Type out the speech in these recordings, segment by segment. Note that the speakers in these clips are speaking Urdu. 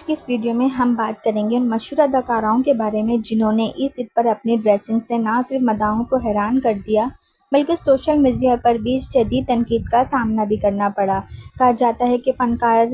کی اس ویڈیو میں ہم بات کریں گے ان مشہور اداکاراؤں کے بارے میں جنہوں نے اس عید پر اپنی ڈریسنگ سے نہ صرف مداحوں کو حیران کر دیا بلکہ سوشل میڈیا پر بھی شدید تنقید کا سامنا بھی کرنا پڑا۔ کہا جاتا ہے کہ فنکار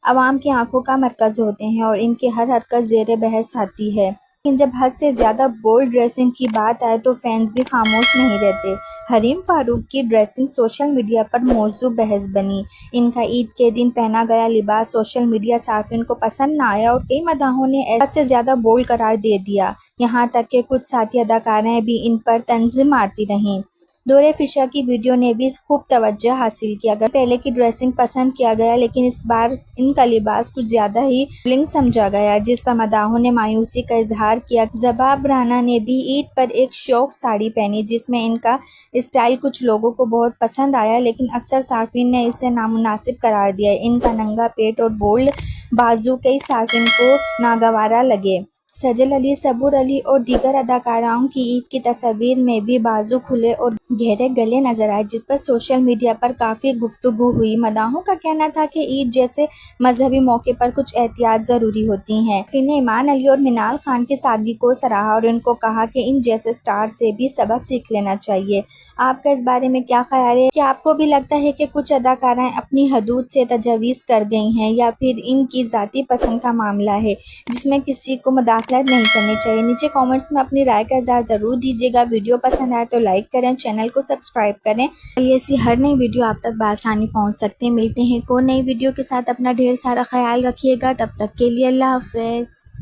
عوام کی آنکھوں کا مرکز ہوتے ہیں اور ان کی ہر حرکت زیر بحث آتی ہے، لیکن جب حد سے زیادہ بولڈ ڈریسنگ کی بات آئے تو فینس بھی خاموش نہیں رہتے۔ حریم فاروق کی ڈریسنگ سوشل میڈیا پر موضوع بحث بنی۔ ان کا عید کے دن پہنا گیا لباس سوشل میڈیا صارفین کو پسند نہ آیا اور کئی مداحوں نے حد سے زیادہ بولڈ قرار دے دیا، یہاں تک کہ کچھ ساتھی اداکارائیں بھی ان پر طنز مارتی رہیں۔ دورِ فشاں کی ویڈیو نے بھی خوب توجہ حاصل کی۔ اگر پہلے کی ڈریسنگ پسند کیا گیا لیکن اس بار ان کا لباس کچھ زیادہ ہی بلنگ سمجھا گیا، جس پر مداحوں نے مایوسی کا اظہار کیا۔ زباب رانا نے بھی عید پر ایک شوق ساڑی پہنی جس میں ان کا اسٹائل کچھ لوگوں کو بہت پسند آیا لیکن اکثر صارفین نے اسے نامناسب قرار دیا۔ ان کا ننگا پیٹ اور بولڈ بازو کئی صارفین کو ناگوارا لگے۔ سجل علی، صبور علی اور دیگر اداکاراؤں کی عید کی تصاویر میں بھی بازو کھلے اور گہرے گلے نظر آئے، جس پر سوشل میڈیا پر کافی گفتگو ہوئی۔ مداحوں کا کہنا تھا کہ عید جیسے مذہبی موقع پر کچھ احتیاط ضروری ہوتی ہے۔ صارفین نے ایمان علی اور منال خان کی سادگی کو سراہا اور ان کو کہا کہ ان جیسے اسٹار سے بھی سبق سیکھ لینا چاہیے۔ آپ کا اس بارے میں کیا خیال ہے؟ کیا آپ کو بھی لگتا ہے کہ کچھ اداکارائیں اپنی حدود سے تجاوز کر گئی ہیں یا پھر ان کی ذاتی پسند کا معاملہ ہے جس میں کسی کو مداخلت نہیں کرنی چاہیے؟ نیچے کامنٹس میں اپنی رائے کا اظہار ضرور دیجیے گا۔ ویڈیو پسند آئے تو لائک کریں، چینل کو سبسکرائب کریں۔ ایسی ہر نئی ویڈیو آپ تک بآسانی پہنچ سکتے ہیں۔ ملتے ہیں ایک اور نئی ویڈیو کے ساتھ، اپنا ڈھیر سارا خیال رکھیے گا، تب تک کے لیے اللہ حافظ۔